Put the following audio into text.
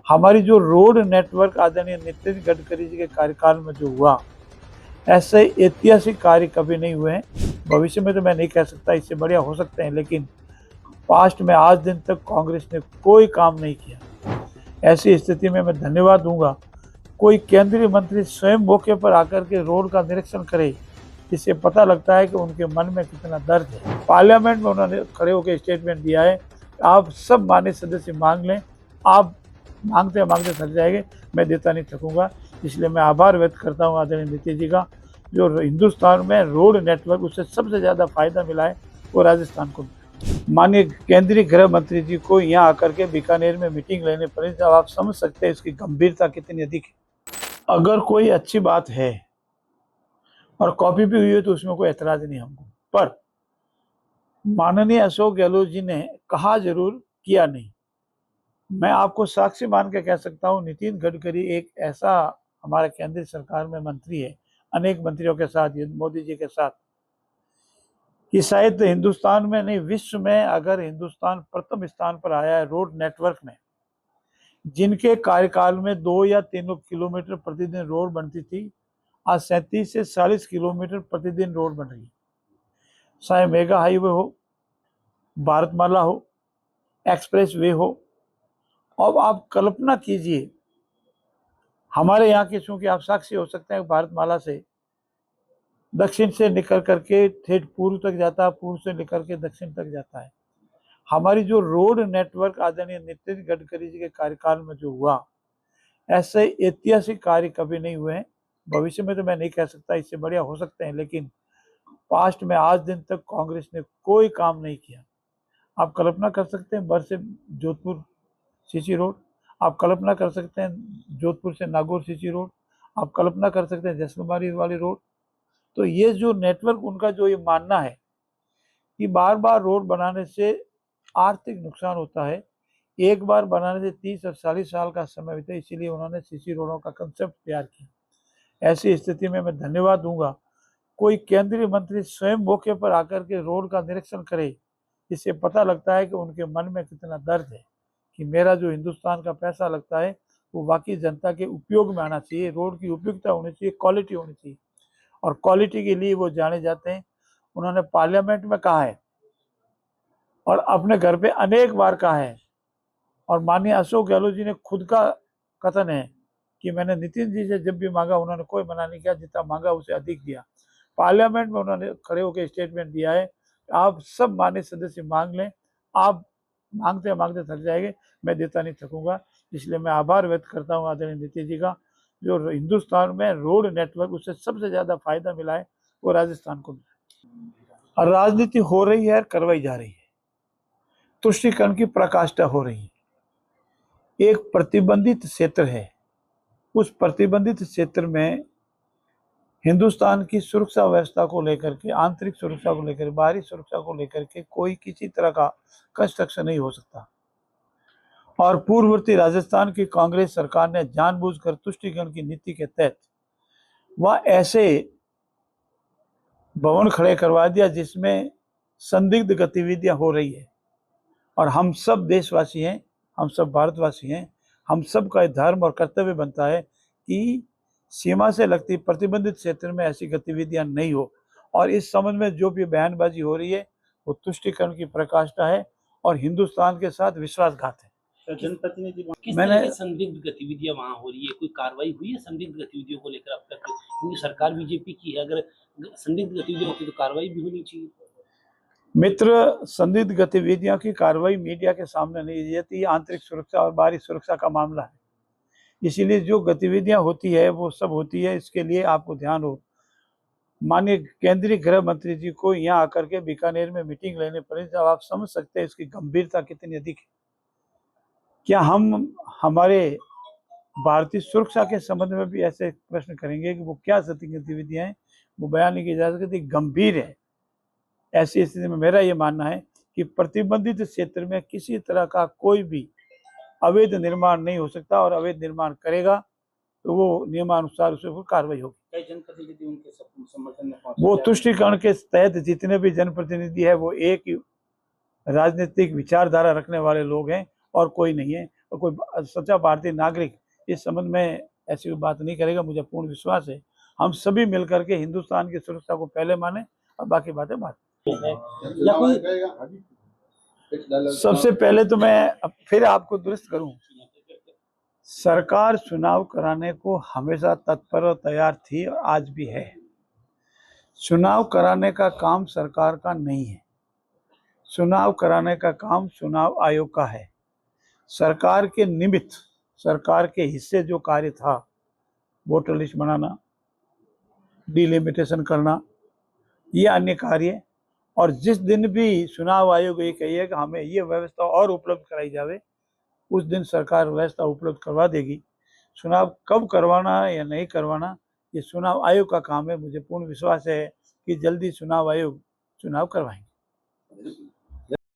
हमारी जो road network आदरणीय नितिन गडकरी जी के कार्यकाल में जो हुआ, ऐसे ऐतिहासिक कार्य कभी नहीं हुए हैं। भविष्य में तो मैं नहीं कह सकता, इससे बढ़िया हो सकते हैं, लेकिन पास्ट में आज दिन तक कांग्रेस ने कोई काम नहीं किया। ऐसी स्थिति में मैं धन्यवाद दूंगा कोई केंद्रीय मंत्री स्वयं मौके पर आकर के रोड का निरीक्षण करे, इससे पता लगता है कि उनके मन में कितना दर्द है। पार्लियामेंट में उन्होंने खड़े होकर स्टेटमेंट दिया है, आप सब माननीय सदस्य मांग लें, आप मांगते मांगते थक जाएंगे, मैं देता नहीं थकूंगा। इसलिए मैं आभार व्यक्त करता हूँ आदरणीय नीतीश जी का, जो हिंदुस्तान में रोड नेटवर्क उससे सबसे ज़्यादा फायदा मिला है वो राजस्थान को। माननीय केंद्रीय गृह मंत्री जी को यहाँ आकर के बीकानेर में मीटिंग लेने पड़ी, जब आप समझ सकते हैं इसकी गंभीरता कितनी अधिक है। अगर कोई अच्छी बात है और कॉपी भी हुई है तो उसमें कोई एतराज नहीं हमको, पर माननीय अशोक गहलोत जी ने कहा जरूर, किया नहीं। मैं आपको साक्षी मान के कह सकता हूँ, नितिन गडकरी एक ऐसा हमारे केंद्रीय सरकार में मंत्री है, अनेक मंत्रियों के साथ, मोदी जी के साथ, कि शायद हिंदुस्तान में नहीं विश्व में अगर हिंदुस्तान प्रथम स्थान पर आया है रोड नेटवर्क में। जिनके कार्यकाल में 2 या 3 किलोमीटर प्रतिदिन रोड बनती थी, आज 37 से 40 किलोमीटर प्रतिदिन रोड बन रही है। चाहे मेगा हाईवे हो, भारतमाला हो, एक्सप्रेस वे हो। अब आप कल्पना कीजिए, हमारे यहाँ की, चूंकि आप साक्षी हो सकते हैं, भारतमाला से दक्षिण से निकल करके ठेठ पूर्व तक जाता है, पूर्व से निकल के दक्षिण तक जाता है। हमारी जो रोड नेटवर्क आदरणीय नितिन गडकरी जी के कार्यकाल में जो हुआ, ऐसे ऐतिहासिक कार्य कभी नहीं हुए हैं। भविष्य में तो मैं नहीं कह सकता, इससे बढ़िया हो सकते हैं, लेकिन पास्ट में आज दिन तक कांग्रेस ने कोई काम नहीं किया। आप कल्पना कर सकते हैं बर से जोधपुर सीसी रोड, आप कल्पना कर सकते हैं जोधपुर से नागौर सीसी रोड, आप कल्पना कर सकते हैं जैसलमेर वाली रोड। तो ये जो नेटवर्क उनका जो ये मानना है कि बार बार रोड बनाने से आर्थिक नुकसान होता है, एक बार बनाने से 30 और 40 साल का समय बीता, इसीलिए उन्होंने सीसी रोडों का कंसेप्ट तैयार किया। ऐसी स्थिति में मैं धन्यवाद दूंगा कोई केंद्रीय मंत्री स्वयं मौके पर आकर के रोड का निरीक्षण करे, इससे पता लगता है कि उनके मन में कितना दर्द है कि मेरा जो हिंदुस्तान का पैसा लगता है वो वाकई जनता के उपयोग में आना चाहिए। रोड की उपयुक्तता होनी चाहिए, क्वालिटी होनी चाहिए, और क्वालिटी के लिए वो जाने जाते हैं। उन्होंने पार्लियामेंट में कहा है और अपने घर पे अनेक बार कहा है, और माननीय अशोक गहलोत जी ने खुद का कथन है कि मैंने नितिन जी से जब भी मांगा उन्होंने कोई मना नहीं किया, जितना मांगा उसे अधिक दिया। पार्लियामेंट में उन्होंने खड़े होकर स्टेटमेंट दिया है, आप सब माननीय सदस्य मांग लें, आप मांगते मांगते थक जाएंगे, मैं देता नहीं थकूंगा। इसलिए मैं आभार व्यक्त करता हूँ आदरणीय नीतीश जी का, जो हिंदुस्तान में रोड नेटवर्क उससे सबसे ज्यादा फायदा मिला है वो राजस्थान को मिला। और राजनीति हो रही है, करवाई जा रही है, तुष्टीकरण की प्रकाष्ठा हो रही है। एक प्रतिबंधित क्षेत्र है, उस प्रतिबंधित क्षेत्र में हिंदुस्तान की सुरक्षा व्यवस्था को लेकर के, आंतरिक सुरक्षा को लेकर, बाहरी सुरक्षा को लेकर के कोई किसी तरह का कंस्ट्रक्शन नहीं हो सकता। और पूर्ववर्ती राजस्थान की कांग्रेस सरकार ने जानबूझकर तुष्टीकरण की नीति के तहत वह ऐसे भवन खड़े करवा दिया जिसमें संदिग्ध गतिविधियां हो रही है। और हम सब देशवासी हैं, हम सब भारतवासी हैं, हम सब का धर्म और कर्तव्य बनता है कि सीमा से लगती प्रतिबंधित क्षेत्र में ऐसी गतिविधियां नहीं हो। और इस संबंध में जो भी बयानबाजी हो रही है वो तुष्टीकरण की प्रकाष्ठा है और हिंदुस्तान के साथ विश्वासघात है। जनप्रतिनिधि किस तरह की संदिग्ध गतिविधियां वहां हो रही है? कोई कार्रवाई हुई है संदिग्ध गतिविधियों को लेकर अब तक? क्योंकि सरकार बीजेपी की है, अगर संदिग्ध गतिविधियां होती तो कार्रवाई भी होनी चाहिए। मित्र, संदिग्ध गतिविधियों की कार्रवाई मीडिया के सामने नहीं दी जाती, आंतरिक सुरक्षा और बाहरी सुरक्षा का मामला है। इसीलिए जो गतिविधियां होती है वो सब होती है, इसके लिए आपको ध्यान हो। माननीय केंद्रीय गृह मंत्री जी को यहाँ आकर के बीकानेर में मीटिंग लेने पड़ी, जब आप समझ सकते हैं इसकी गंभीरता कितनी अधिक है। क्या हम हमारे भारतीय सुरक्षा के संबंध में भी ऐसे प्रश्न करेंगे कि वो क्या सत्य गतिविधियां हैं, वो बयान नहीं की जा सकती, गंभीर है। ऐसी स्थिति में मेरा ये मानना है कि प्रतिबंधित क्षेत्र में किसी तरह का कोई भी अवैध निर्माण नहीं हो सकता, और अवैध निर्माण करेगा तो वो नियमानुसार उस पर कार्रवाई होगी। कई जनप्रतिनिधि उनके समर्थन में वो तुष्टीकरण के तहत जितने भी जनप्रतिनिधि है वो एक राजनीतिक विचारधारा रखने वाले लोग हैं और कोई नहीं है। और कोई सच्चा भारतीय नागरिक इस संबंध में ऐसी कोई बात नहीं करेगा। मुझे पूर्ण विश्वास है हम सभी मिलकर के हिंदुस्तान की सुरक्षा को पहले माने और बाकी बातें बात। या कोई सबसे पहले तो मैं अब फिर आपको दुरुस्त करूं, सरकार चुनाव कराने को हमेशा तत्पर और तैयार थी और आज भी है। चुनाव कराने का काम सरकार का नहीं है, चुनाव कराने का काम चुनाव आयोग का है। सरकार के निमित्त, सरकार के हिस्से जो कार्य था, वोटर लिस्ट बनाना, डिलिमिटेशन करना, ये अन्य कार्य, और जिस दिन भी चुनाव आयोग ये कहिए कि हमें ये व्यवस्था और उपलब्ध कराई जावे, उस दिन सरकार व्यवस्था उपलब्ध करवा देगी। चुनाव कब करवाना या नहीं करवाना ये चुनाव आयोग का काम है। मुझे पूर्ण विश्वास है कि जल्दी चुनाव आयोग चुनाव करवाएंगे।